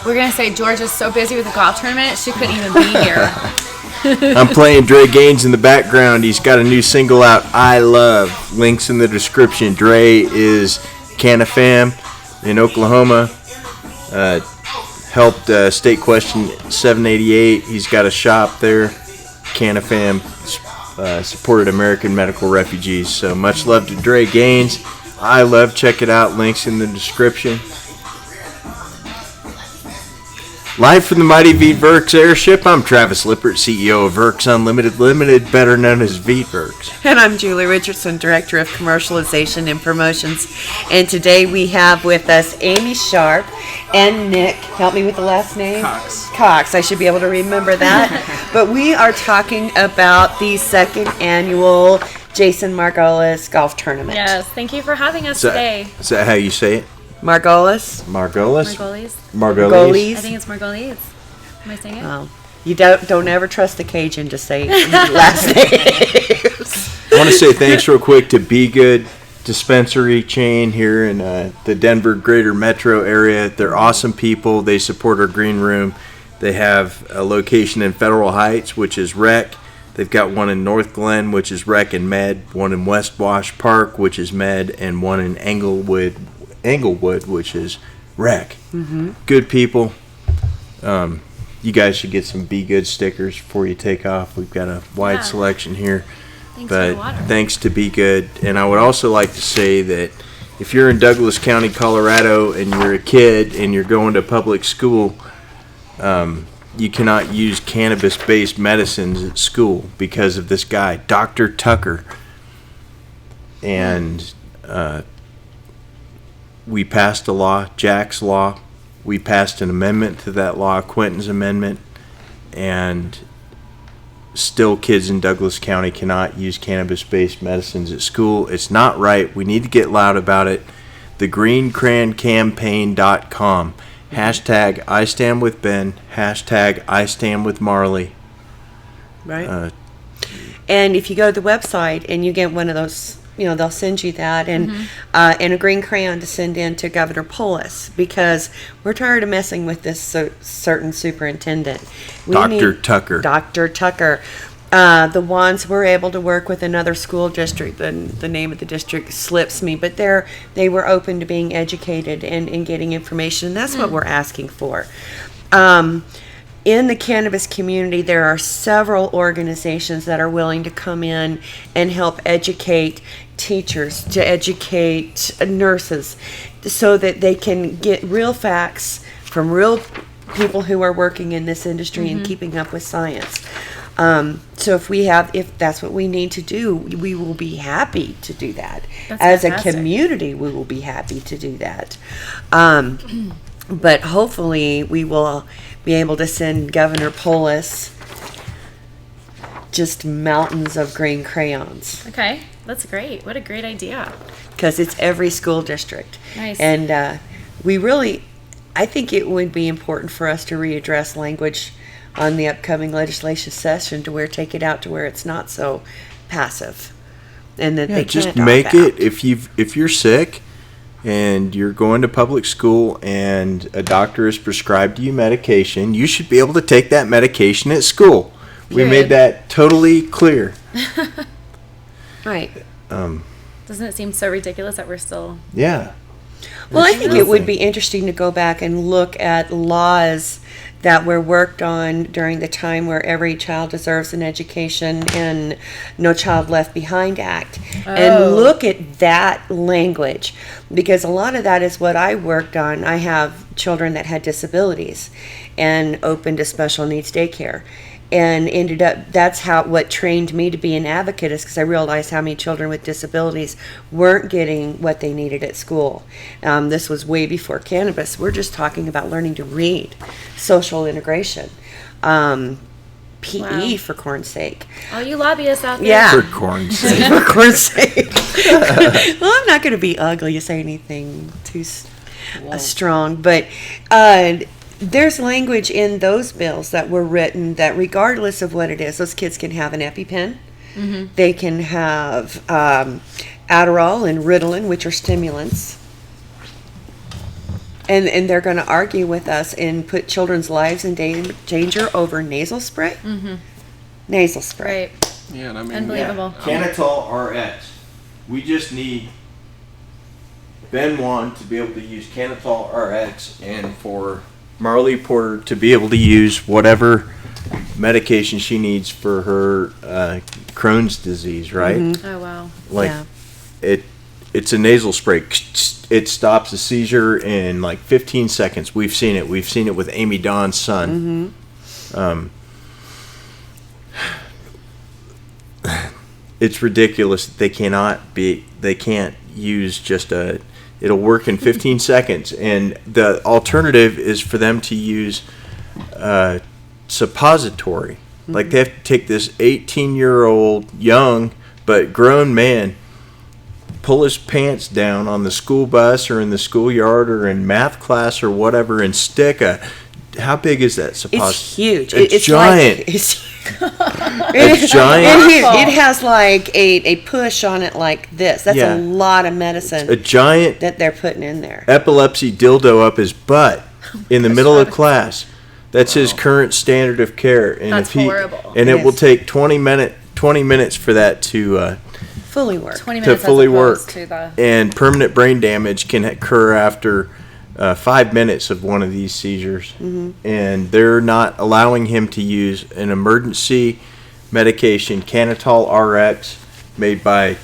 We're going to say Georgia's so busy with the golf tournament, she couldn't even be here. I'm playing Dre Gaines in the background. He's got a new single out, I Love. Links in the description. Dre is Canafam in Oklahoma. Helped State Question 788. He's got a shop there. Canafam supported American medical refugees. So much love to Dre Gaines. I Love. Check it out. Links in the description. Live from the mighty Veedverks airship, I'm Travis Lippert, CEO of Verks Unlimited Limited, better known as Veedverks. And I'm Julie Richardson, Director of Commercialization and Promotions. And today we have with us Amy Sharp and Nick, help me with the last name? Cox. I should be able to remember that. But we are talking about the second annual Jason Margolis Golf Tournament. Yes, thank you for having us today. Is that how you say it? Margolis? Margolis? Margolis? I think it's Margolis. Am I saying it? Oh, you don't ever trust the Cajun to say last names. I want to say thanks real quick to Be Good Dispensary chain here in the Denver greater metro area. They're awesome people. They support our green room. They have a location in Federal Heights, which is Rec. They've got one in North Glen, which is Rec and Med, one in West Wash Park, which is Med, and one in Englewood, which is Rec. Mm-hmm. Good people. You guys should get some Be Good stickers before you take off. We've got a wide selection here. Thanks to Be Good. And I would also like to say that if you're in Douglas County, Colorado, and you're a kid and you're going to public school, you cannot use cannabis-based medicines at school because of this guy, Dr. Tucker. And we passed a law, Jack's Law. We passed an amendment to that law, Quentin's Amendment, and still kids in Douglas County cannot use cannabis-based medicines at school. It's not right. We need to get loud about it. TheGreenCranCampaign.com. Hashtag I Stand With Ben. Hashtag I Stand With Marley. Right. And if you go to the website and you get one of those, they'll send you that and a green crayon to send in to Governor Polis, because we're tired of messing with this certain superintendent. Dr. Tucker. Dr. Tucker. The ones we're able to work with another school district. The name of the district slips me, but they were open to being educated and getting information. And that's what we're asking for. In the cannabis community, there are several organizations that are willing to come in and help educate teachers, to educate nurses, so that they can get real facts from real people who are working in this industry and keeping up with science. So if that's what we need to do, we will be happy to do that. As fantastic. A community, we will be happy to do that. But hopefully we will be able to send Governor Polis just mountains of green crayons. Okay, that's great. What a great idea. Because it's every school district. Nice. And I think it would be important for us to readdress language on the upcoming legislation session to take it out to where it's not so passive. And that they just can't make opt it, out. if you're sick and you're going to public school and a doctor has prescribed you medication, you should be able to take that medication at school. We made that totally clear. Right. Doesn't it seem so ridiculous that we're still... Yeah. Well, I think it would be interesting to go back and look at laws that were worked on during the time where Every Child Deserves an Education and No Child Left Behind Act, and look at that language, because a lot of that is what I worked on. I have children that had disabilities and opened a special needs daycare. And ended up, that's what trained me to be an advocate, is because I realized how many children with disabilities weren't getting what they needed at school. This was way before cannabis. We're just talking about learning to read, social integration, PE Wow. for corn's sake. Oh, you lobbyists out there. Yeah. For corn's sake. For corn's sake. Well, I'm not going to be ugly or say anything too strong, but there's language in those bills that were written that regardless of what it is, those kids can have an EpiPen. Mm-hmm. They can have Adderall and Ritalin, which are stimulants. And they're going to argue with us and put children's lives in danger over nasal spray. Mm-hmm. Nasal spray. Right. Yeah, and I mean, Unbelievable. Canatol RX. We just need Ben Juan to be able to use Canatol RX and for Marley Porter to be able to use whatever medication she needs for her Crohn's disease, right? Mm-hmm. Oh, wow. Like Yeah. it's a nasal spray. It stops a seizure in like 15 seconds. We've seen it. We've seen it with Amy Dawn's son. Mm-hmm. It's ridiculous that they can't use just it'll work in 15 seconds. And the alternative is for them to use suppository. Like they have to take this 18-year-old young but grown man, pull his pants down on the school bus or in the schoolyard or in math class or whatever and stick how big is that suppository? It's huge. It's giant. Like, it's It's giant. It has like a push on it like this. That's Yeah. a lot of medicine A giant that they're putting in there. epilepsy dildo up his butt in the middle of class. That's his current standard of care. And That's if he, horrible. And it will Yes. take 20 minutes for that to Fully work. 20 to minutes fully as opposed work. to the... And permanent brain damage can occur after 5 minutes of one of these seizures. Mm-hmm. And they're not allowing him to use an emergency medication, Canatol RX, made by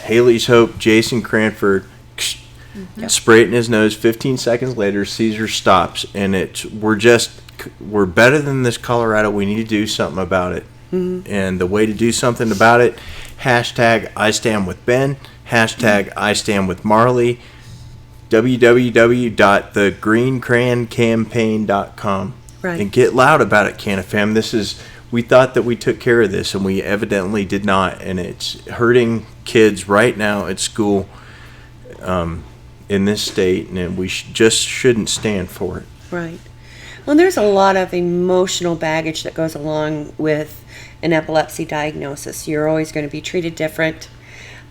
Haley's Hope, Jason Cranford. Spray it in his nose. 15 seconds later, seizure stops, and we're better than this, Colorado. We need to do something about it. Mm-hmm. And the way to do something about it, hashtag I stand with Ben, hashtag I stand with Marley, www.thegreencrancampaign.com. Right. And get loud about it, CanFam. We thought that we took care of this, and we evidently did not. And it's hurting kids right now at school in this state, and we just shouldn't stand for it. Right. Well, there's a lot of emotional baggage that goes along with an epilepsy diagnosis. You're always going to be treated different.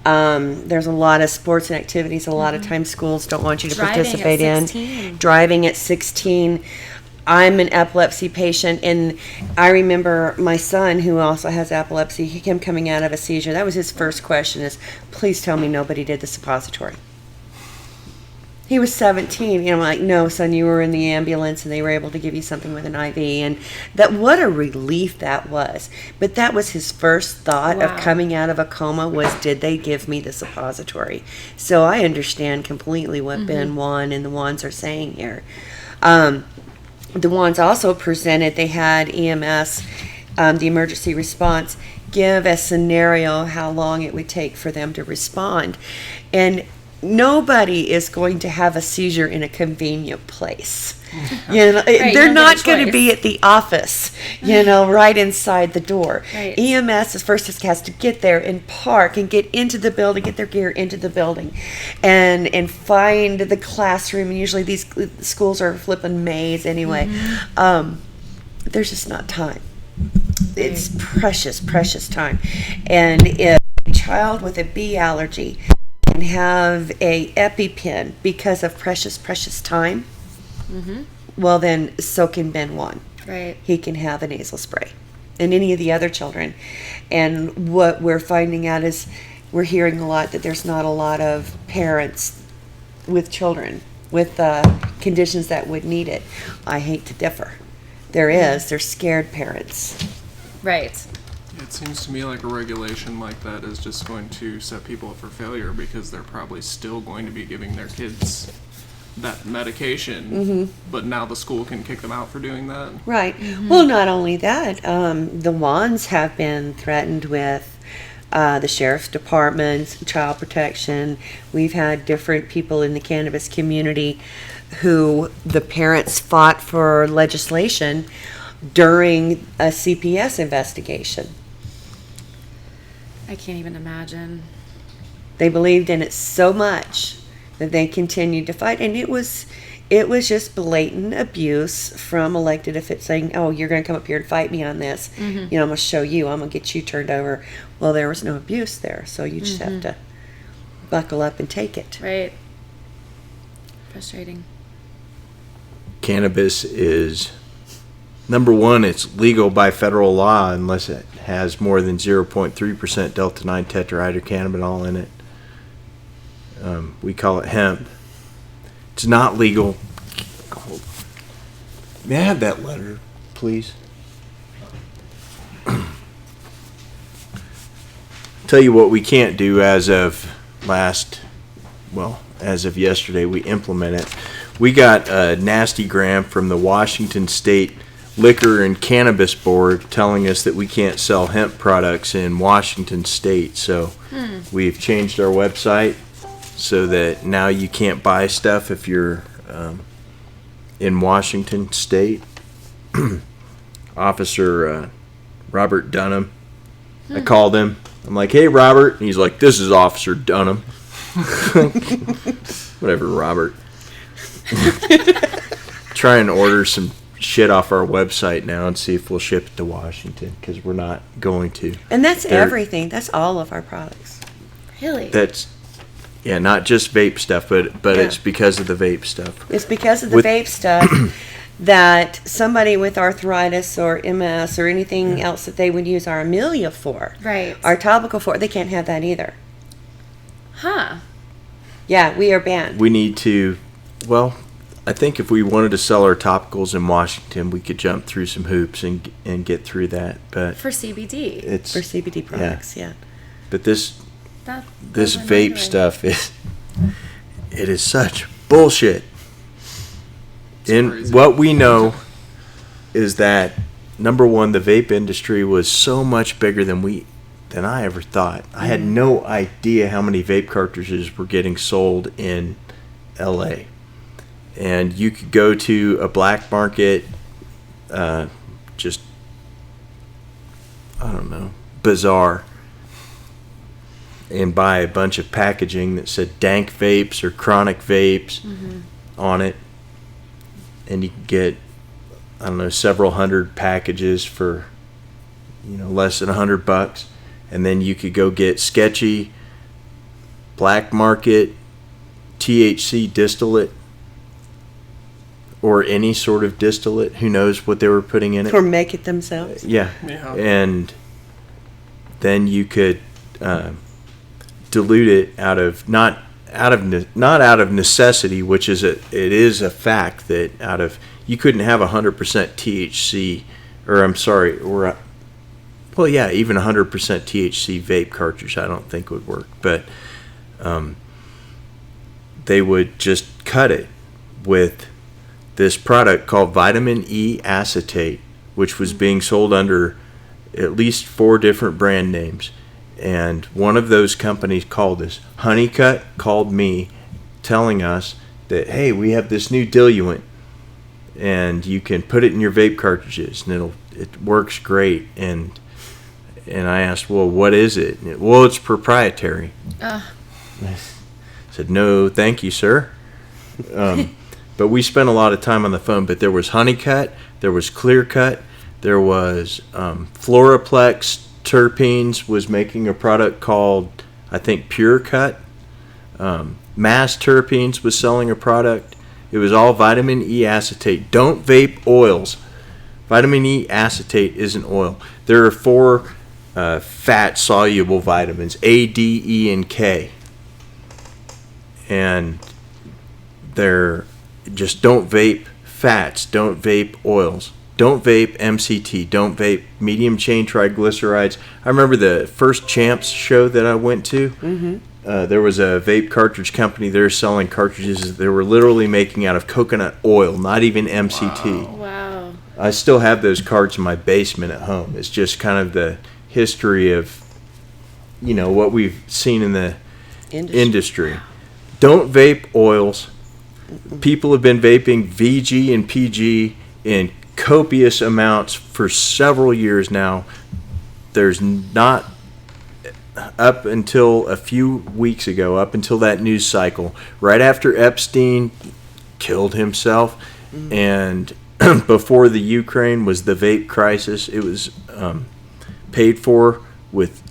There's a lot of sports and activities a lot of times schools don't want you to Driving at participate in. 16. Driving at 16. I'm an epilepsy patient, and I remember my son, who also has epilepsy, he came coming out of a seizure. That was his first question is, please tell me nobody did the suppository. He was 17, and I'm like, no, son, you were in the ambulance, and they were able to give you something with an IV, and what a relief that was. But that was his first thought Wow. of coming out of a coma was, did they give me the suppository? So I understand completely what Ben Juan and the Juans are saying here. The ones also presented, they had EMS, the emergency response, give a scenario how long it would take for them to respond. And nobody is going to have a seizure in a convenient place. You know, you they're don't not get a going to choice. be at the office, right inside the door. Right. EMS is first has to get there and park and get into the building, get their gear into the building, and find the classroom. And usually these schools are flipping maze anyway. There's just not time. It's precious, precious time. And if a child with a bee allergy can have a EpiPen because of precious, precious time, well then so can Ben Juan. Right. He can have a nasal spray, and any of the other children. And what we're finding out is we're hearing a lot that there's not a lot of parents with children with conditions that would need it. I hate to differ. They're scared parents. Right. It seems to me like a regulation like that is just going to set people up for failure because they're probably still going to be giving their kids that medication, but now the school can kick them out for doing that. Right. Well, not only that, the Wands have been threatened with the sheriff's department, child protection. We've had different people in the cannabis community who the parents fought for legislation during a CPS investigation. I can't even imagine. They believed in it so much that they continued to fight, and it was just blatant abuse from elected officials saying, "Oh, you're going to come up here and fight me on this. Mm-hmm. You know, I'm going to show you. I'm going to get you turned over." Well, there was no abuse there, so you just have to buckle up and take it. Right. Frustrating. Cannabis is, number one, it's legal by federal law unless it has more than 0.3% delta-9 tetrahydrocannabinol in it. We call it hemp. It's not legal. May I have that letter, please? Tell you what we can't do as of yesterday, we implement it. We got a nasty gram from the Washington State Liquor and Cannabis Board telling us that we can't sell hemp products in Washington State. So we've changed our website so that now you can't buy stuff if you're in Washington State. Officer Robert Dunham, I called him. I'm like, "Hey, Robert." And he's like, "This is Officer Dunham." Whatever, Robert. Try and order some shit off our website now and see if we'll ship it to Washington, because we're not going to. And that's everything. That's all of our products. Really? That's, yeah, not just vape stuff, but Yeah. it's because of the vape stuff. It's because of the vape stuff that somebody with arthritis or MS or anything else that they would use our Amelia for, Right. our topical for, they can't have that either. Huh. Yeah, we are banned. We need to, well, I think if we wanted to sell our topicals in Washington, we could jump through some hoops and get through that. But For CBD. it's For CBD products, yeah. But this That vape stuff it is such bullshit. And crazy. what we know is that, number one, the vape industry was so much bigger than I ever thought. I had no idea how many vape cartridges were getting sold in LA. And you could go to a black market, bazaar, and buy a bunch of packaging that said dank vapes or chronic vapes on it. And you could get, several hundred packages for, less than $100. And then you could go get sketchy black market THC distillate or any sort of distillate. Who knows what they were putting in it? Or make it themselves. Yeah. Yeah. And then you could dilute it out of not out of necessity, which is it is a fact that you couldn't have 100% THC, even 100% THC vape cartridge I don't think would work, but they would just cut it with this product called vitamin E acetate, which was being sold under at least 4 different brand names. And one of those companies called us. Honeycut called me telling us that, hey, we have this new diluent and you can put it in your vape cartridges and it works great. And I asked, well, what is it? Well, it's proprietary. I said, no, thank you, sir. But we spent a lot of time on the phone. But there was Honeycut, there was Clearcut, there was Floraplex Terpenes was making a product called, I think, Pure Cut. Mass Terpenes was selling a product. It was all vitamin E acetate. Don't vape oils. Vitamin E acetate isn't oil. There are 4 fat-soluble vitamins, A, D, E, and K. And they're just don't vape fats. Don't vape oils. Don't vape MCT. Don't vape medium chain triglycerides. I remember the first Champs show that I went to. There was a vape cartridge company there selling cartridges they were literally making out of coconut oil, not even MCT. Wow. I still have those cards in my basement at home. It's just kind of the history of, what we've seen in the industry. Don't vape oils. People have been vaping VG and PG in copious amounts for several years now. There's not, up until a few weeks ago, up until that news cycle, right after Epstein killed himself, and before the Ukraine was the vape crisis. It was paid for with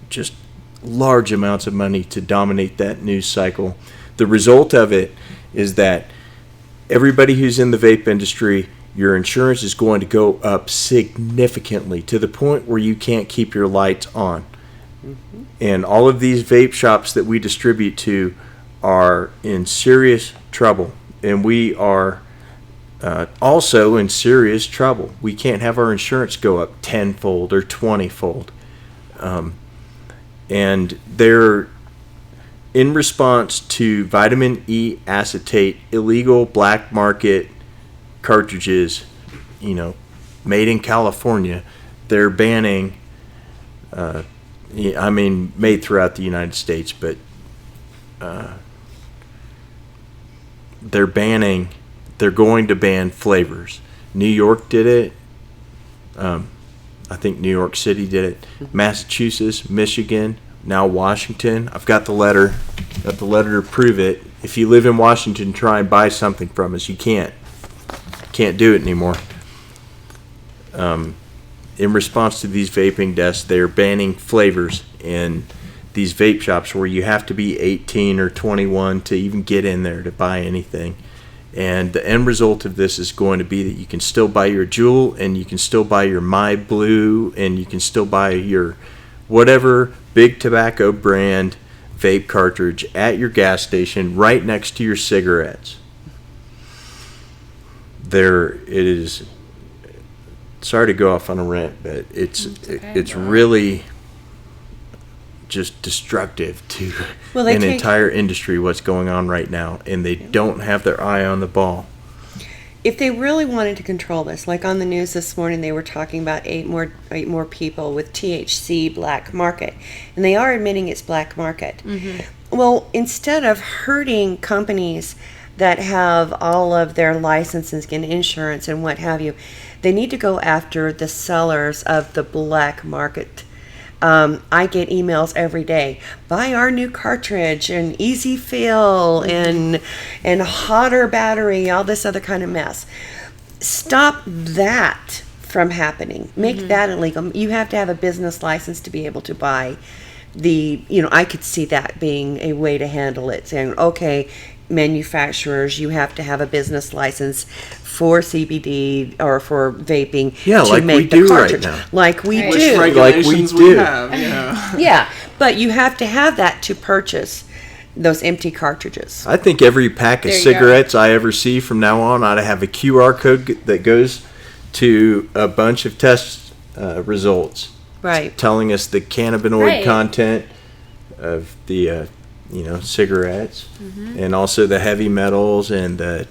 just large amounts of money to dominate that news cycle. The result of it is that everybody who's in the vape industry, your insurance is going to go up significantly to the point where you can't keep your lights on. And all of these vape shops that we distribute to are in serious trouble. And we are also in serious trouble. We can't have our insurance go up tenfold or 20-fold. And they're in response to vitamin E acetate, illegal black market cartridges, made in California. They're banning, made throughout the United States, but they're going to ban flavors. New York did it. I think New York City did it. Massachusetts, Michigan, now Washington. I've got the letter. Got the letter to prove it. If you live in Washington, try and buy something from us. You can't do it anymore. In response to these vaping deaths, they're banning flavors in these vape shops where you have to be 18 or 21 to even get in there to buy anything. And the end result of this is going to be that you can still buy your Juul, and you can still buy your My Blue, and you can still buy your whatever big tobacco brand vape cartridge at your gas station right next to your cigarettes. There it is. Sorry to go off on a rant, but it's really just destructive to an entire industry what's going on right now, and they don't have their eye on the ball. If they really wanted to control this, like on the news this morning, they were talking about eight more people with THC black market, and they are admitting it's black market. Well, instead of hurting companies that have all of their licenses and insurance and what have you, they need to go after the sellers of the black market. I get emails every day. Buy our new cartridge and easy fill and hotter battery, all this other kind of mess. Stop that from happening. Make that illegal. You have to have a business license to be able to buy I could see that being a way to handle it, saying, okay, manufacturers, you have to have a business license for CBD or for vaping to like make we the do cartridge. right now. Like we Which do. regulations Like we do. have, yeah. Yeah, but you have to have that to purchase those empty cartridges. I think every pack of There you cigarettes I ever see from now on ought to have a QR code that goes to a bunch of test results. Right. Telling us the cannabinoid Right. content of the cigarettes, and also the heavy metals and the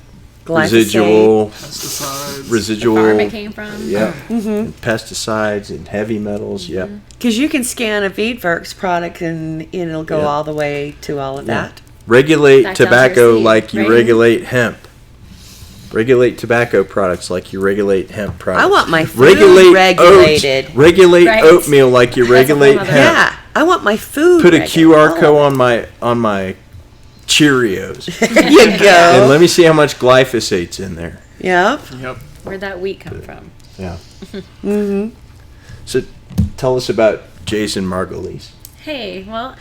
Glyphosate. residual The farm it came from. yeah, and pesticides and heavy metals. Yep. Because you can scan a Veedverks product and it'll go Yeah. all the way to all of that. Regulate Back down to tobacco your seed, like you right? regulate hemp. Regulate tobacco products like you regulate hemp products. I want my food regulate regulated. Oats. Regulate Right. oatmeal like you That's a whole regulate nother- hemp. Yeah, I want my food. Put a regulated. QR All of code on my Cheerios. it. There you And go. let me see how much glyphosate's in there. Yep. Yep. Where'd that wheat come from? Yeah. So tell us about Jason Margulies. Hey, well,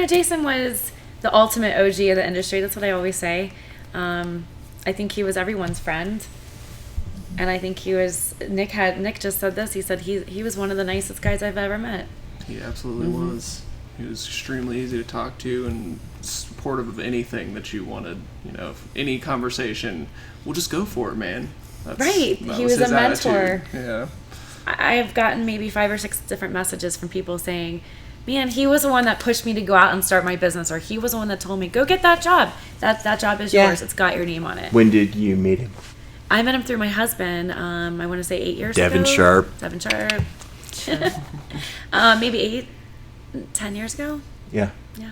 Jason was the ultimate OG of the industry. That's what I always say. I think he was everyone's friend. And I think Nick just said this. He said he was one of the nicest guys I've ever met. He absolutely was. He was extremely easy to talk to and supportive of anything that you wanted. Any conversation, we'll just go for it, man. Right. That He was his a mentor. attitude. Yeah. I've gotten maybe 5 or 6 different messages from people saying, man, he was the one that pushed me to go out and start my business, or he was the one that told me, go get that job. That job is yours. It's got your name on it. When did you meet him? I met him through my husband, I want to say 8 years Devin ago. Sharp. Devin Sharp. Maybe 10 years ago. Yeah. Yeah.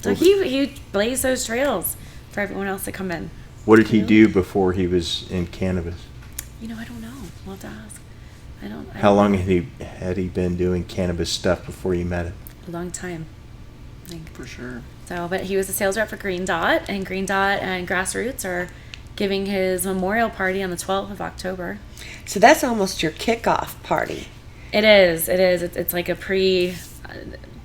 So he blazed those trails for everyone else to come in. What did he do before he was in cannabis? I don't know. We'll have to ask. How long had he been doing cannabis stuff before you met him? A long time, I think. For sure. So, but he was a sales rep for Green Dot, and Green Dot and Grassroots are giving his memorial party on the 12th of October. So that's almost your kickoff party. It is. It's like a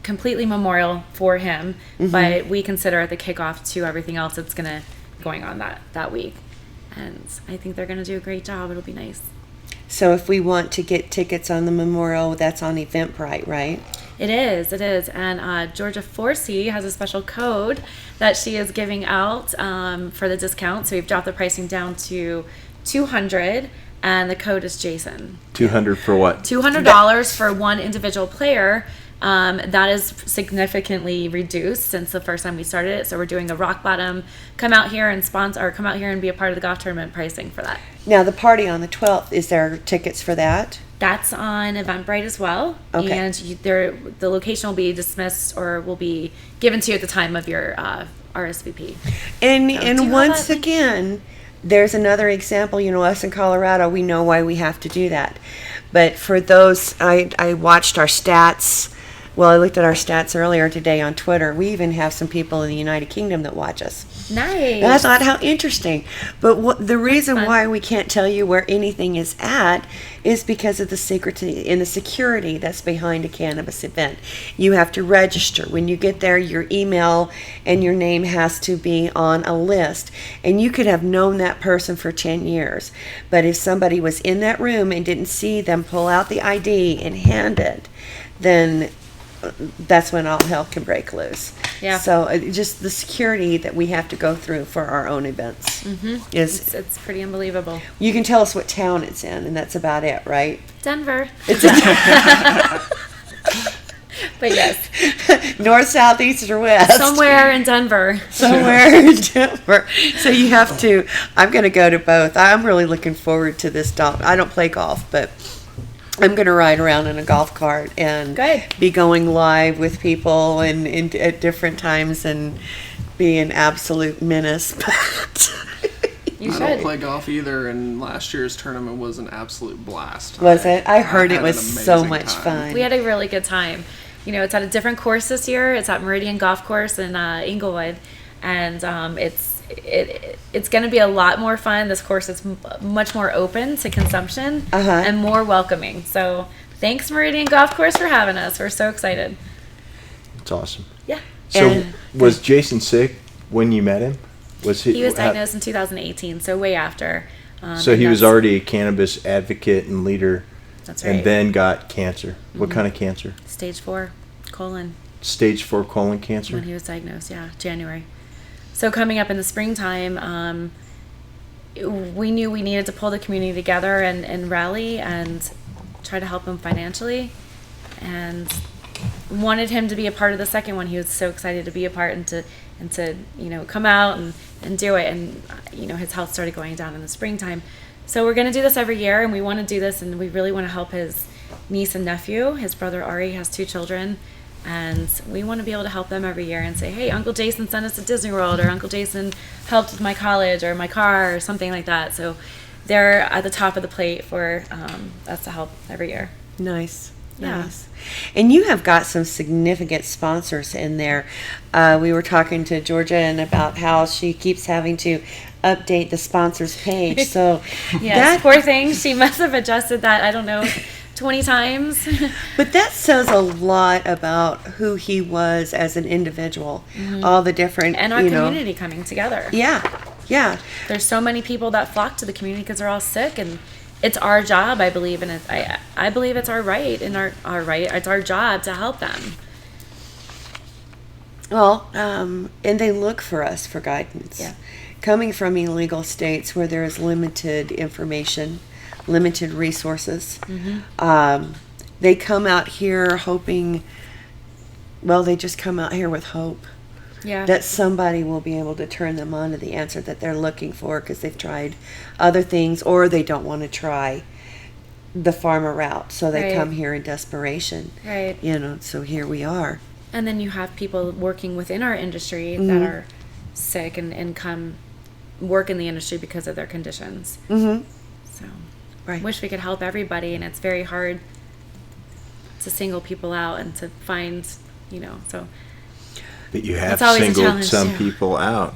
completely memorial for him, but we consider it the kickoff to everything else that's going on that week. And I think they're going to do a great job. It'll be nice. So if we want to get tickets on the memorial, that's on Eventbrite, right? It is. And Georgia Forsey has a special code that she is giving out for the discount. So we've dropped the pricing down to $200, and the code is Jason. $200 for what? $200 for one individual player. That is significantly reduced since the first time we started it. So we're doing a rock bottom. Come out here and be a part of the golf tournament pricing for that. Now the party on the 12th, is there tickets for that? That's on Eventbrite as well. Okay. And the location will be dismissed or will be given to you at the time of your RSVP. And once again, there's another example. Us in Colorado, we know why we have to do that. But for those, I watched our stats. Well, I looked at our stats earlier today on Twitter. We even have some people in the United Kingdom that watch us. Nice. And I thought, how interesting. But the reason why we can't tell you where anything is at is because of the secrecy and the security that's behind a cannabis event. You have to register. When you get there, your email and your name has to be on a list. And you could have known that person for 10 years. But if somebody was in that room and didn't see them pull out the ID and hand it, then that's when all hell can break loose. Yeah. So just the security that we have to go through for our own events is It's pretty unbelievable. You can tell us what town it's in, and that's about it, right? Denver. It's But yes. north, south, east, or west. Somewhere in Denver. Somewhere in Denver. So you have to. I'm going to go to both. I'm really looking forward to this. I don't play golf, but I'm going to ride around in a golf cart and be going live with people and at different times and be an absolute menace. You I should. don't play golf either, and last year's tournament was an absolute blast. Was it? I heard it had was an so amazing much time. fun. We had a really good time. It's at a different course this year. It's at Meridian Golf Course in Inglewood, and it's going to be a lot more fun. This course is much more open to consumption and more welcoming. So thanks, Meridian Golf Course, for having us. We're so excited. It's awesome. Yeah. So was Jason sick when you met him? He was diagnosed in 2018, so way after. So he was already a cannabis advocate and leader. That's right. And then got cancer. What kind of cancer? Stage 4 colon. Stage 4 colon cancer? When he was diagnosed, January. So coming up in the springtime, we knew we needed to pull the community together and rally and try to help him financially, and wanted him to be a part of the second one. He was so excited to be a part and to come out and do it. And his health started going down in the springtime. So we're going to do this every year, and we want to do this, and we really want to help his niece and nephew. His brother Ari has 2 children, and we want to be able to help them every year and say, hey, Uncle Jason sent us to Disney World, or Uncle Jason helped with my college or my car or something like that. So they're at the top of the plate for us to help every year. Nice. Yeah. Nice. And you have got some significant sponsors in there. We were talking to Georgia and about how she keeps having to update the sponsors page. So yes, poor thing. She must have adjusted that, I don't know, 20 times. But that says a lot about who he was as an individual. All the different and our community coming together. Yeah. There's so many people that flock to the community because they're all sick, and it's our job, I believe, and I believe it's our right and our right. It's our job to help them. Well, and they look for us for guidance. Yeah. Coming from illegal states where there is limited information, limited resources, they come out here hoping. Well, they just come out here with hope. Yeah. That somebody will be able to turn them on to the answer that they're looking for because they've tried other things or they don't want to try the farmer route. So they come here in desperation. Right. So here we are. And then you have people working within our industry that are sick and come work in the industry because of their conditions. Mm-hmm. So Right. wish we could help everybody, and it's very hard to single people out and to find, so. But you have That's always a singled challenge, some too. people out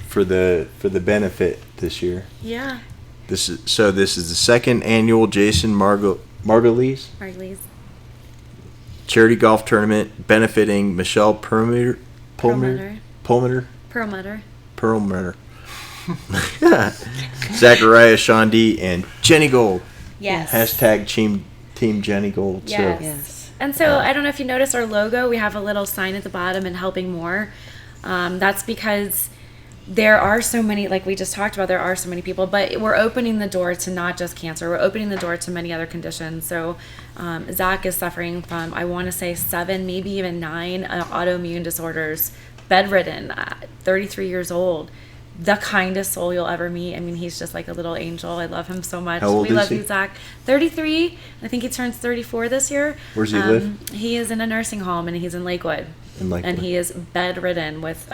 for the benefit this year. Yeah. This is the second annual Jason Margulies Margulies. charity golf tournament benefiting Michelle Perlmutter. Perlmutter. Zachariah Shondi and Jenny Gold. Yes. Hashtag team Jenny Gold. Yes. So Yes. And so I don't know if you notice our logo, we have a little sign at the bottom and helping more. That's because there are so many, like we just talked about, there are so many people, but we're opening the door to not just cancer. We're opening the door to many other conditions. So Zach is suffering from, I want to say 7, maybe even 9 autoimmune disorders, bedridden, 33 years old. The kindest soul you'll ever meet. I mean, he's just like a little angel. I love him so much. How old we is love he? you, Zach. 33. I think he turns 34 this year. Where's he live? He is in a nursing home, and he's in Lakewood. In Lakewood. And he is bedridden with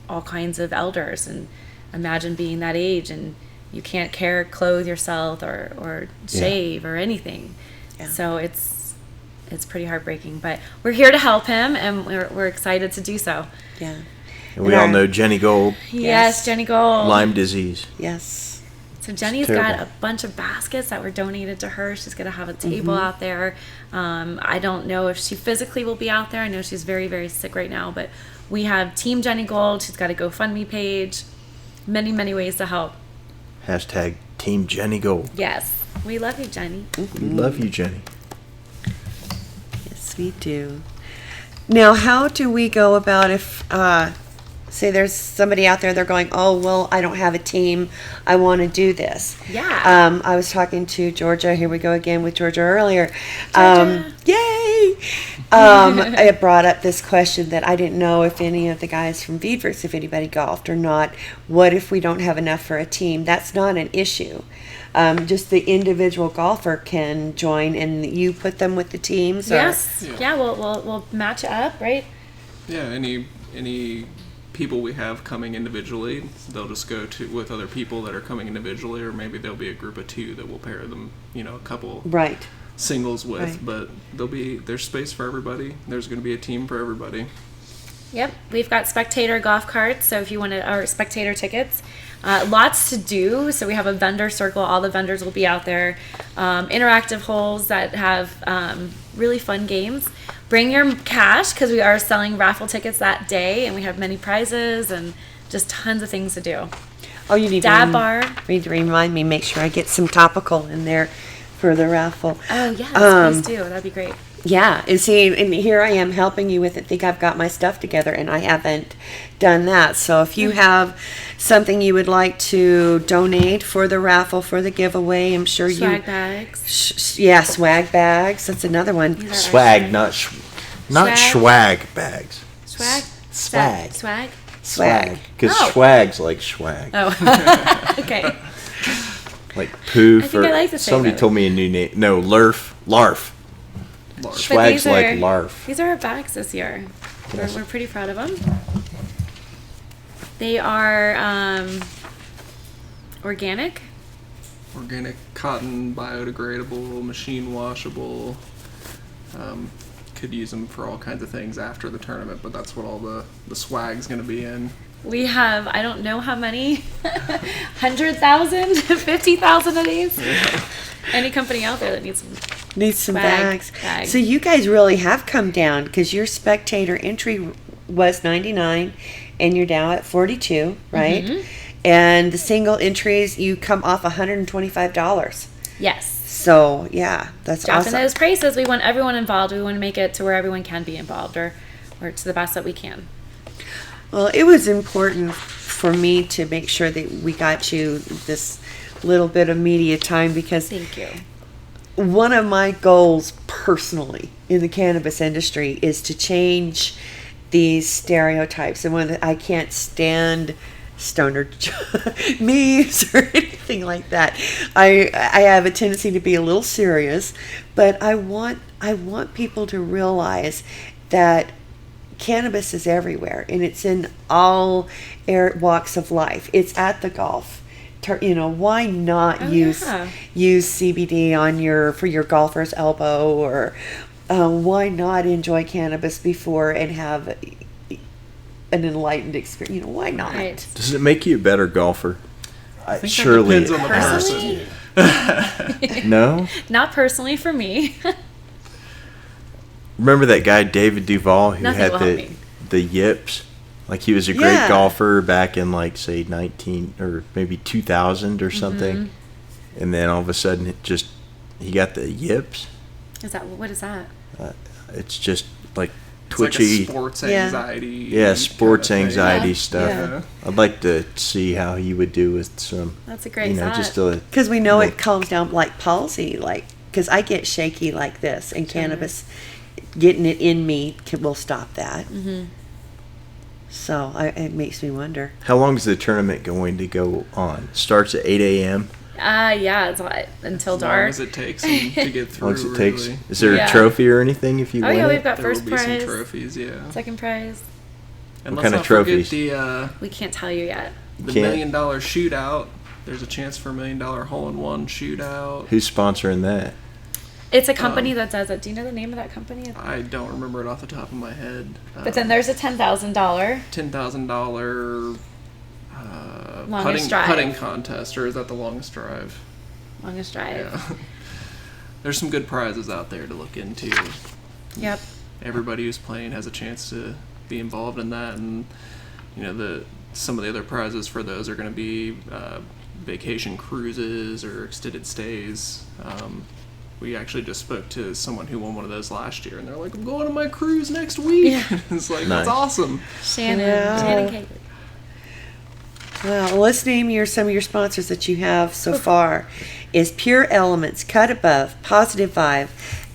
all kinds of elders. And imagine being that age, and you can't clothe yourself or shave or anything. Yeah. So it's pretty heartbreaking. But we're here to help him, and we're excited to do so. Yeah. and we all know Jenny Gold, Yes, Jenny Gold. Lyme disease. Yes. So Jenny's terrible. got a bunch of baskets that were donated to her. She's going to have a table out there. I don't know if she physically will be out there. I know she's very, very sick right now. But we have Team Jenny Gold. She's got a GoFundMe page. Many, many ways to help. Hashtag team Jenny Gold. Yes. We love you, Jenny. We love you, Jenny. Yes, we do. Now, how do we go about if, say there's somebody out there, they're going, oh, well, I don't have a team. I want to do this. Yeah. I was talking to Georgia. Here we go again with Georgia earlier. Georgia. Yay! I brought up this question that I didn't know if any of the guys from Veedverks, if anybody golfed or not. What if we don't have enough for a team? That's not an issue. Just the individual golfer can join, and you put them with the teams. Yes. Yeah. Yeah, we'll match up, right? Yeah, any people we have coming individually, they'll just go with other people that are coming individually, or maybe there'll be a group of 2 that will pair them, a couple Right. singles with. Right. But there's space for everybody. There's going to be a team for everybody. Yep, we've got spectator golf carts, so if you want to, or spectator tickets, lots to do. So we have a vendor circle. All the vendors will be out there. Interactive holes that have really fun games. Bring your cash because we are selling raffle tickets that day, and we have many prizes and just tons of things to do. Oh, you need Dab to bar. need to remind me. Make sure I get some topical in there for the raffle. Oh yes, please do. That'd be great. Yeah, and see, and here I am helping you with it. Think I've got my stuff together, and I haven't done that. So if you have something you would like to donate for the raffle, for the giveaway, I'm sure Swag bags. yeah, swag bags. That's another one. These are Swag, not Swag. swag bags. Swag. Swag. Swag. Swag. Because Oh. swag's like swag. Oh. Okay. Like poo I for. think I like to say Somebody that. told me a new name. No, larf. Large. But Swag's these like are- larf. These are our bags this year. Yes. We're pretty proud of them. They are organic. Organic cotton, biodegradable, machine washable. Could use them for all kinds of things after the tournament, but that's what all the swag's going to be in. We have, I don't know how many, 100,000, 50,000 of these. Any company out there that needs some. Need some Bag. bags. So you guys really have come down because your spectator entry was 99 and you're now at 42, right? Mm-hmm. And the single entries, you come off $125. Yes. So, yeah, that's Dropping awesome. those prices. We want everyone involved. We want to make it to where everyone can be involved or to the best that we can. Well, it was important for me to make sure that we got you this little bit of media time because Thank you. one of my goals personally in the cannabis industry is to change these stereotypes. And one, I can't stand stoner memes or anything like that. I have a tendency to be a little serious, but I want people to realize that cannabis is everywhere and it's in all walks of life. It's at the golf why not use CBD for your golfer's elbow, or why not enjoy cannabis before and have an enlightened experience? Why not? Right. Does it make you a better golfer? I think Surely that depends on the Personally, person. No? not personally for me. Remember that guy David Duval who Nothing had will help me. the yips? Like he was a great Yeah. golfer back in like say 19 or maybe 2000 or something. And then all of a sudden he got the yips. What is that? It's just like It's like a twitchy. sports Yeah. anxiety. Yeah, sports kind of thing. anxiety Yeah. stuff. Yeah. I'd like to see how he would do with some, That's a great thought. just a Because we know it calms down like palsy, because I get shaky like this, and cannabis, getting it in me will stop that. So it makes me wonder. How long is the tournament going to go on? Starts at 8 a.m. Yeah, it's until As long dark. as it takes them to get How through. long as it takes? Really. Is there Yeah. a trophy or anything if you Oh win yeah, it? we've got There will first be some prize, trophies, yeah. second prize. And What let's kind of not forget trophies? the We can't tell you yet. $1 Can't. million shootout. There's a chance for $1 million hole-in-one shootout. Who's sponsoring that? It's a company that does it. Do you know the name of that company? I don't remember it off the top of my head. But then there's a $10,000 $10,000 Longest drive. putting contest, or is that the longest drive? longest drive. Yeah. There's some good prizes out there to look into. Yep. Everybody who's playing has a chance to be involved in that, and some of the other prizes for those are going to be vacation cruises or extended stays. We actually just spoke to someone who won one of those last year, and they're like, "I'm going on my cruise next week." Yeah. It's like, Nice. that's awesome. Shannon Cagley. Well, let's name some of your sponsors that you have so far. Is Pure Elements, Cut Above, Positive Vibe,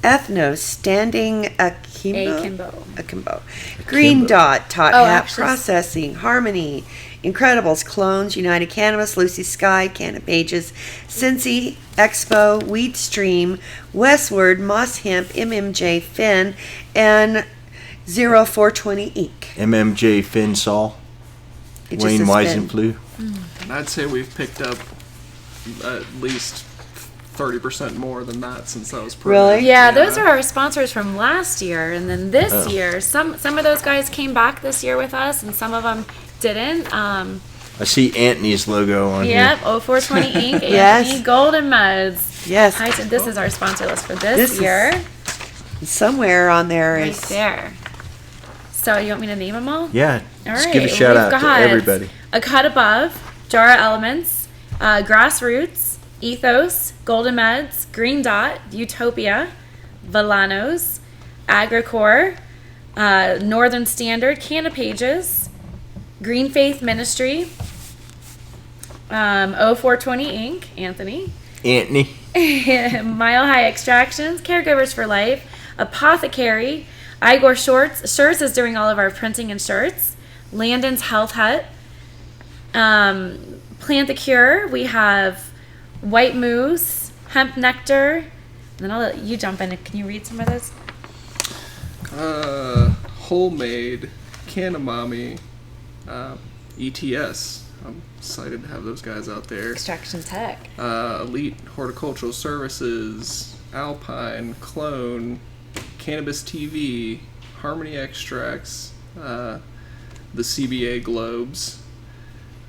Ethnos, Standing Akimbo, Green Dot, Tot Oh, Hat actually- Processing, Harmony, Incredibles, Clones, United Cannabis, Lucy Sky, Canna Pages, Cincy, Expo, Weed Stream, Westward, Moss Hemp, MMJ, Finn, and 0420 Inc. MMJ Finsol, It just Wayne says Finn. Weisenflu. And I'd say we've picked up at least 30% more than that since that was put in. Really? Yeah, those are our sponsors from last year, and then this Oh. year, some of those guys came back this year with us, and some of them didn't. I see Anthony's logo on Yep, here. 0420 Inc. Yes. Anthony Golden Meds. Yes. This is our sponsor list for this, This is year. Somewhere on there Right is there. So you want me to name them all? Yeah, All just right. give a shout We've out to got everybody. A Cut Above, Jara Elements, Grassroots, Ethos, Golden Meds, Green Dot, Utopia, Velanos, Agricore, Northern Standard, Canna Pages, Green Faith Ministry, 0420 Inc., Anthony, Mile High Extractions, Caregivers for Life, Apothecary, Igor Shirts is doing all of our printing and shirts, Landon's Health Hut, Plant the Cure, we have White Moose, Hemp Nectar, and then I'll let you jump in. Can you read some of those? Homemade, Canamami, ETS. I'm excited to have those guys out there. Extraction Tech. Elite Horticultural Services, Alpine, Clone, Cannabis TV, Harmony Extracts, the CBA Globes,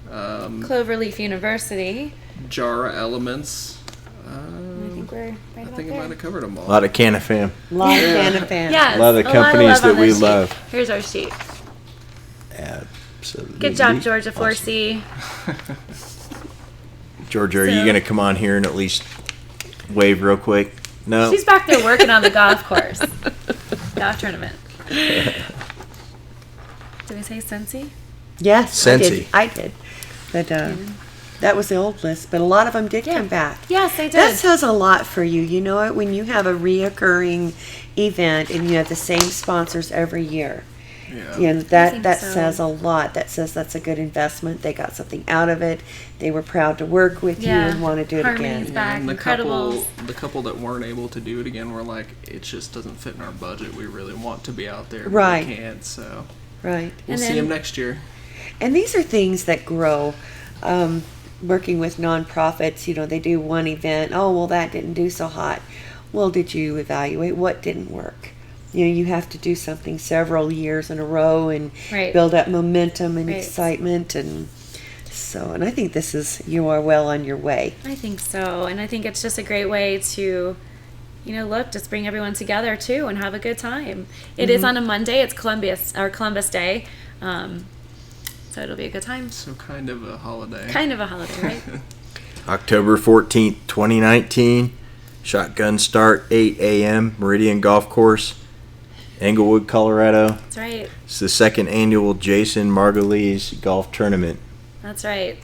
Cloverleaf University. Jara Elements. I think we're right I about think I there. might have covered them A all. lot of Canna Fam. Lot of Canna Fans. Yes, A lot of companies love that on we this sheet. love. Here's our sheet. Absolutely. Good job, Georgia 4C. Georgia, are you So- going to come on here and at least wave real quick? No. She's back there working on the golf course. Golf tournament. Did we say Cincy? Yes, Scentsy. I did. But that was the old list, but a lot of them did come back. Yes, they did. That says a lot for you. You know what? When you have a reoccurring event and you have the same sponsors every year, Yeah. you know, think that so. says a lot. That says that's a good investment. They got something out of it. They were proud to work with you and want to do it Harmony's again. back. And the Incredibles. couple that weren't able to do it again were like, it just doesn't fit in our budget. We really want to be out there, but Right. we can't. So Right. we'll And see then- them next year. And these are things that grow. working with nonprofits, they do one event. Oh, well, that didn't do so hot. Well, did you evaluate what didn't work? You have to do something several years in a row and Right. build up momentum and Right. excitement. And I think you are well on your way. I think so. And I think it's just a great way to, just bring everyone together too and have a good time. It is on a Monday. It's Columbus Day. So it'll be a good time. So kind of a holiday. Kind of a holiday, right? October 14th, 2019. Shotgun start, 8 a.m. Meridian Golf Course, Englewood, Colorado. That's right. It's the second annual Jason Margulies Golf Tournament. That's right.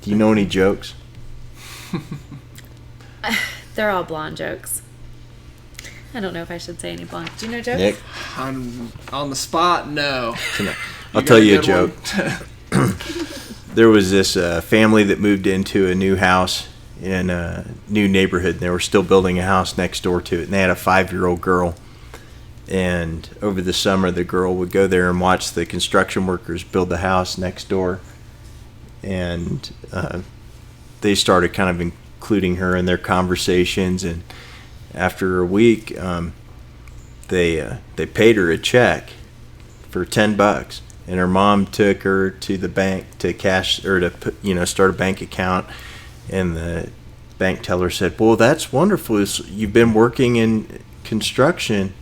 Do you know any jokes? They're all blonde jokes. I don't know if I should say any blonde. Do you know jokes? Nick? On the spot, no. I'll tell you a got joke. good one? There was this family that moved into a new house in a new neighborhood. And they were still building a house next door to it. And they had a 5-year-old girl. And over the summer, the girl would go there and watch the construction workers build the house next door. And they started kind of including her in their conversations. And after a week, they paid her a check for $10. And her mom took her to the bank to cash or to put, start a bank account. And the bank teller said, "Well, that's wonderful. You've been working in construction.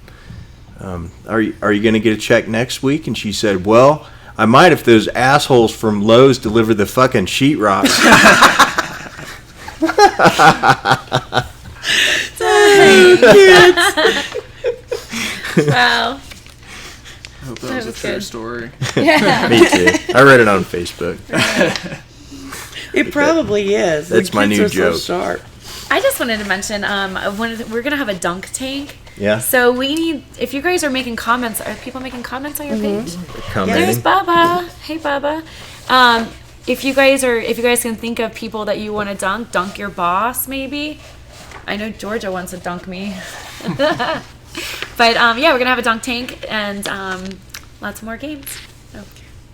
Are you going to get a check next week?" And she said, "Well, I might if those assholes from Lowe's deliver the fucking sheetrock." Wow. I hope that was a was true good. story. Yeah. Me too. I read it on Facebook. It probably is. That's The my kids new are so joke. sharp. I just wanted to mention, we're going to have a dunk tank. Yeah. So we need, if you guys are making comments, are people making comments on your page? Commenting. There's Bubba. Hey, Bubba. If you guys can think of people that you want to dunk your boss, maybe. I know Georgia wants to dunk me. But yeah, we're gonna have a dunk tank and lots more games. So.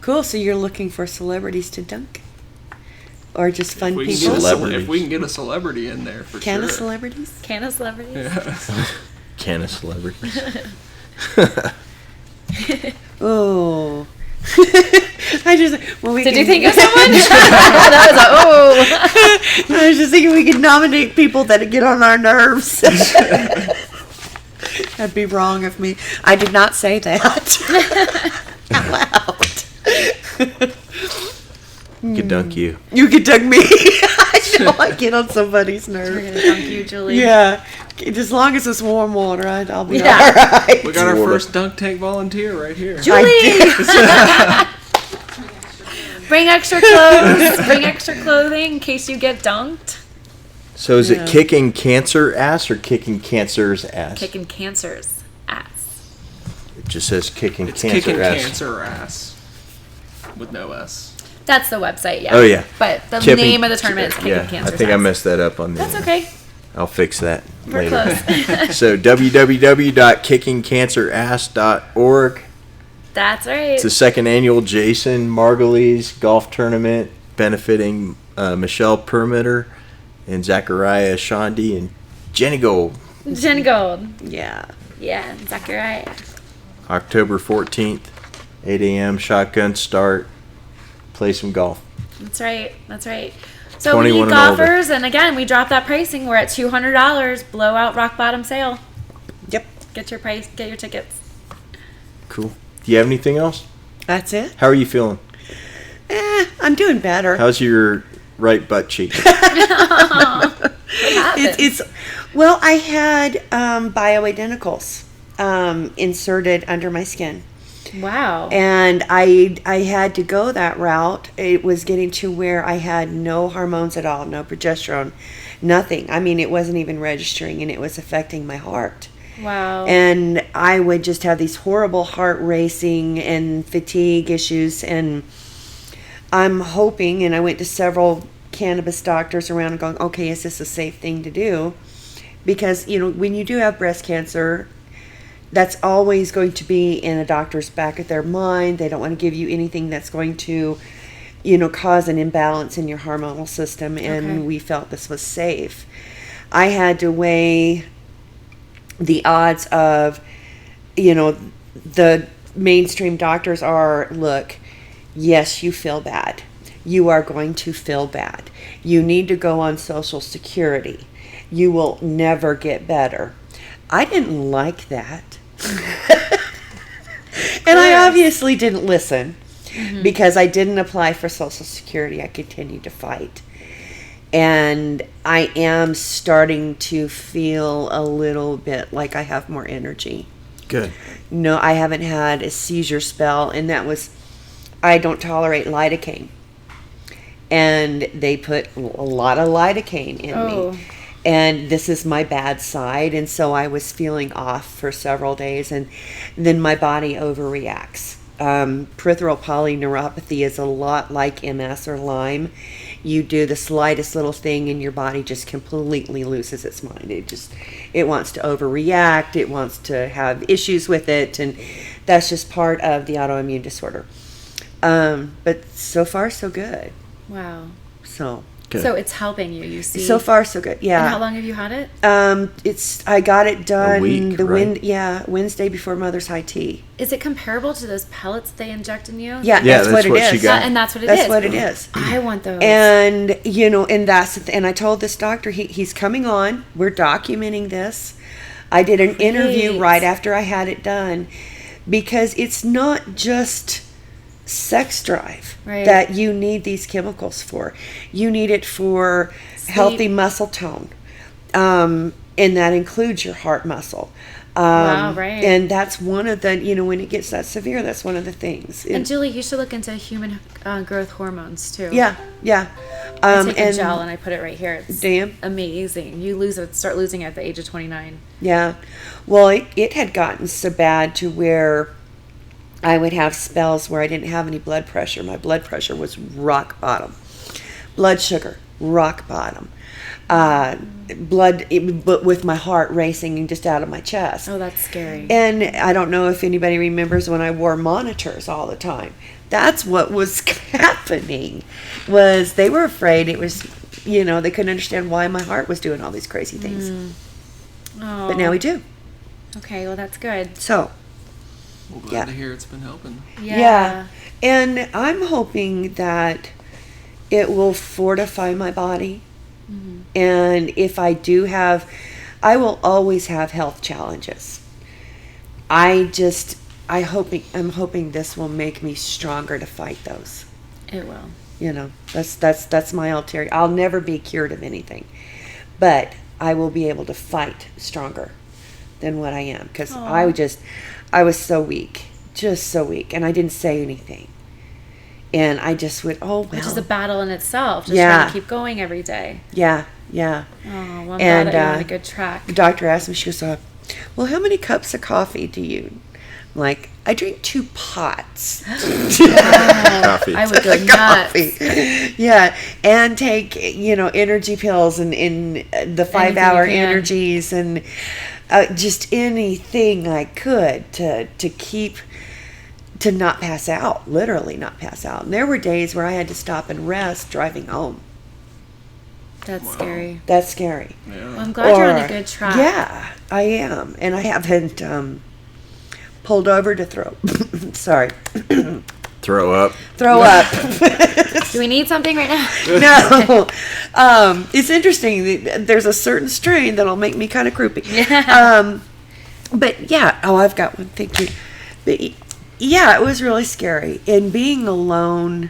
Cool. So you're looking for celebrities to dunk? Or just fun If we, can people? get a Celebrities. if we can get a celebrity in there, for Can sure. of celebrities? Can of celebrities? Yeah. Can of celebrities. Oh. I just Did you think of someone? That was I was just thinking we could nominate people that get on our nerves. That'd be wrong of me. I did not say that out loud. You could dunk you. You could dunk me. I know I get on somebody's we're nerves. gonna dunk you, Julie. Yeah, as long as it's warm water, I'll be Yeah. all right. We got our Water. first dunk tank volunteer right here. Julie! Bring extra clothes. Bring extra clothing in case you get dunked. So is Yeah. it kicking cancer ass or kicking cancer's ass? Kicking cancer's ass. It just says kicking It's cancer kicking ass. cancer ass with no S. That's the website, yeah. Oh, yeah. But the Kipping- name of the tournament is Kicking Yeah, Cancer's I think I ass. messed that up on the. That's okay. I'll fix that We're later. close. So www.kickingcancerass.org. That's right. It's the second annual Jason Margulies Golf Tournament benefiting Michelle Permitter and Zachariah Shondi and Jenny Gold. Jen Gold. Yeah. Yeah, Zachariah. October 14th, 8 a.m. Shotgun start. Play some golf. That's right. That's right. So we 21 need and older. golfers, and again, we dropped that pricing. We're at $200. Blowout rock bottom sale. Yep. Get your price. Get your tickets. Cool. Do you have anything else? That's it. How are you feeling? I'm doing better. How's your right butt cheek? It's well, I had bioidenticals inserted under my skin. Wow. And I had to go that route. It was getting to where I had no hormones at all, no progesterone, nothing. I mean, it wasn't even registering, and it was affecting my heart. Wow. And I would just have these horrible heart racing and fatigue issues. And I'm hoping, and I went to several cannabis doctors around and going, okay, is this a safe thing to do? Because, when you do have breast cancer, that's always going to be in a doctor's back of their mind. They don't want to give you anything that's going to cause an imbalance in your hormonal system, and Okay. we felt this was safe. I had to weigh the odds of, the mainstream doctors are, look, yes, you feel bad. You are going to feel bad. You need to go on Social Security. You will never get better. I didn't like that. And I obviously didn't listen because I didn't apply for Social Security. I continued to fight. And I am starting to feel a little bit like I have more energy. Good. No, I haven't had a seizure spell, and that was, I don't tolerate lidocaine. And they put a lot of lidocaine in Oh. me. And this is my bad side, and so I was feeling off for several days, and then my body overreacts. Peripheral polyneuropathy is a lot like MS or Lyme. You do the slightest little thing and your body just completely loses its mind. It wants to overreact. It wants to have issues with it, and that's just part of the autoimmune disorder. But so far, so good. Wow. So Good. So it's helping you. You see. so far, so good. Yeah. And how long have you had it? I got it done week, right? Wednesday before Mother's High Tea. Is it comparable to those pellets they inject in you? Yeah, Yeah, that's that's what what it she is. got. And that's what it is. That's what it is. I want those. And and that's and I told this doctor he's coming on. We're documenting this. I did an interview Great. right after I had it done, because it's not just sex drive Right. that you need these chemicals for. You need it for healthy muscle tone, and that includes your heart muscle. Wow, right. And that's one of the, when it gets that severe, that's one of the things. And Julie, you should look into human growth hormones too. Yeah. I take a gel and I put it right here. It's Damn. amazing. You start losing it at the age of 29. Yeah. Well, it had gotten so bad to where I would have spells where I didn't have any blood pressure. My blood pressure was rock bottom. Blood sugar, rock bottom. But with my heart racing just out of my chest. Oh, that's scary. And I don't know if anybody remembers when I wore monitors all the time. That's what was happening. Was they were afraid it was, they couldn't understand why my heart was doing all these crazy things. Oh. But now we do. Okay, well that's good. So, Well, glad Yeah. to hear it's been helping. yeah. And I'm hoping that it will fortify my body. And if I do I will always have health challenges. I'm hoping this will make me stronger to fight those. It will. That's my ulterior. I'll never be cured of anything, but I will be able to fight stronger than what I am, because I was so weak, just so weak, and I didn't say anything. And I just went, oh, well. Which is a battle in itself. Just Yeah. trying to keep going every day. Yeah. Oh, well, I'm glad And, that you're on a good track. The doctor asked me, she goes, well, how many cups of coffee do you? I'm like, I drink 2 pots. Coffee. I would go nuts. Coffee. Yeah. And take, energy pills and in the 5-hour you can. energies, and just anything I could to keep, to not pass out, literally not pass out. And there were days where I had to stop and rest driving home. That's scary. That's scary. Well, I'm glad you're on a good track. Yeah, I am. And I haven't pulled over to throw. Sorry. Throw up. Throw up. Do we need something right now? No. It's interesting. There's a certain strain that'll make me kind of croupy. But yeah. Oh, I've got one. Thank you. But yeah, it was really scary. And being alone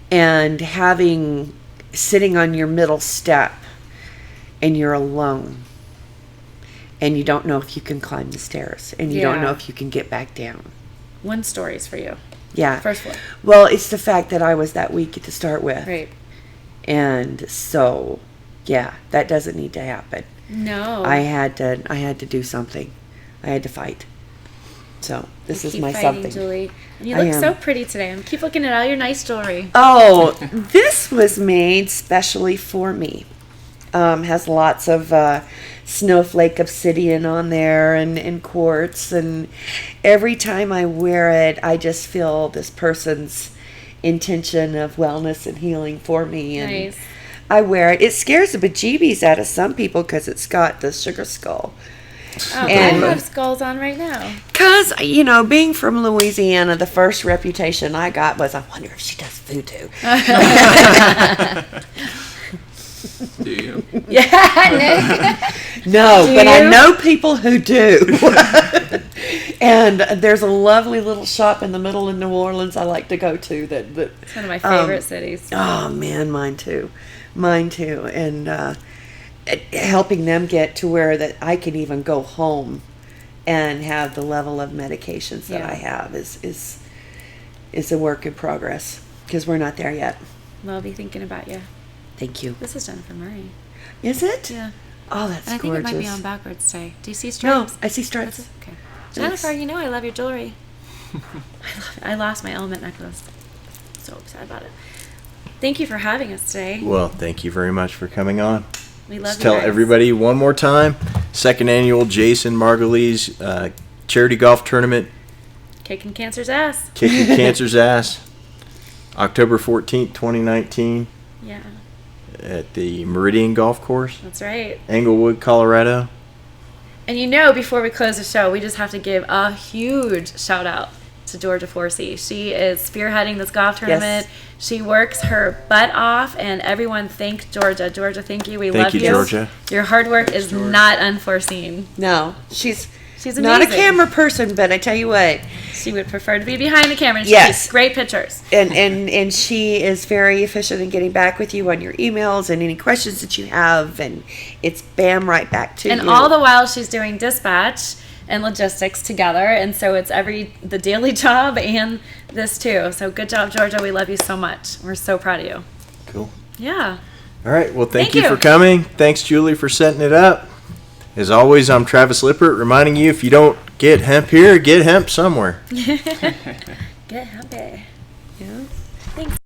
and sitting on your middle step and you're alone and you don't know if you can climb the stairs and you don't Yeah. know if you can get back down. One story's for you. Yeah. First floor. Well, it's the fact that I was that weak to start with. Right. And so, yeah, that doesn't need to happen. No. I had to do something. I had to fight. So this is Keep my fighting, something. Julie. And you I look am. so pretty today. I'm keep looking at all your nice jewelry. Oh, this was made specially for me. Has lots of snowflake obsidian on there and quartz. And every time I wear it, I just feel this person's intention of wellness and healing for me. And Nice. I wear it. It scares the bejeebies out of some people because it's got the sugar skull. Oh, And- I have skulls on right now. Because, being from Louisiana, the first reputation I got was, I wonder if she does voodoo. Do you? Yeah, Nick. No, Do but I you? know people who do. And there's a lovely little shop in the middle of New Orleans I like to go to. That It's one of my favorite cities. Oh man, mine too, and helping them get to where that I can even go home and have the level of medications that Yeah. I have is a work in progress because we're not there yet. Well, I'll be thinking about you. Thank you. This is Jennifer Murray. Is it? Yeah. Oh, that's And I think gorgeous. it might be on backwards today. Do you see No, stripes? I see stripes. That's okay. Jennifer, I love your jewelry. I lost my element necklace. So upset about it. Thank you for having us today. Well, thank you very much for coming on. We love Let's you tell guys. everybody one more time. Second annual Jason Margulies charity golf tournament, Kicking cancer's ass. Kicking Cancer's Ass, October 14th, 2019, Yeah, at the Meridian Golf Course, that's right. Englewood, Colorado. And before we close the show, we just have to give a huge shout out to Georgia Forsey. She is spearheading this golf tournament. She works her butt off, and everyone thank Georgia. Georgia, thank you. We Thank love you, you. Georgia. Your hard work is not unforeseen. No, she's She's not a amazing. camera person, but I tell you what, She would prefer to be behind the camera. And she Yes. takes great pictures. and she is very efficient in getting back with you on your emails and any questions that you have, and it's bam right back to And you. all the while, she's doing dispatch and logistics together. And so it's the daily job and this too. So good job, Georgia. We love you so much. We're so proud of you. Cool. Yeah. All right. Well, thank Thank you you. for coming. Thanks, Julie, for setting it up. As always, I'm Travis Lippert, reminding you, if you don't get hemp here, get hemp somewhere. Get happy. Yeah. Thanks.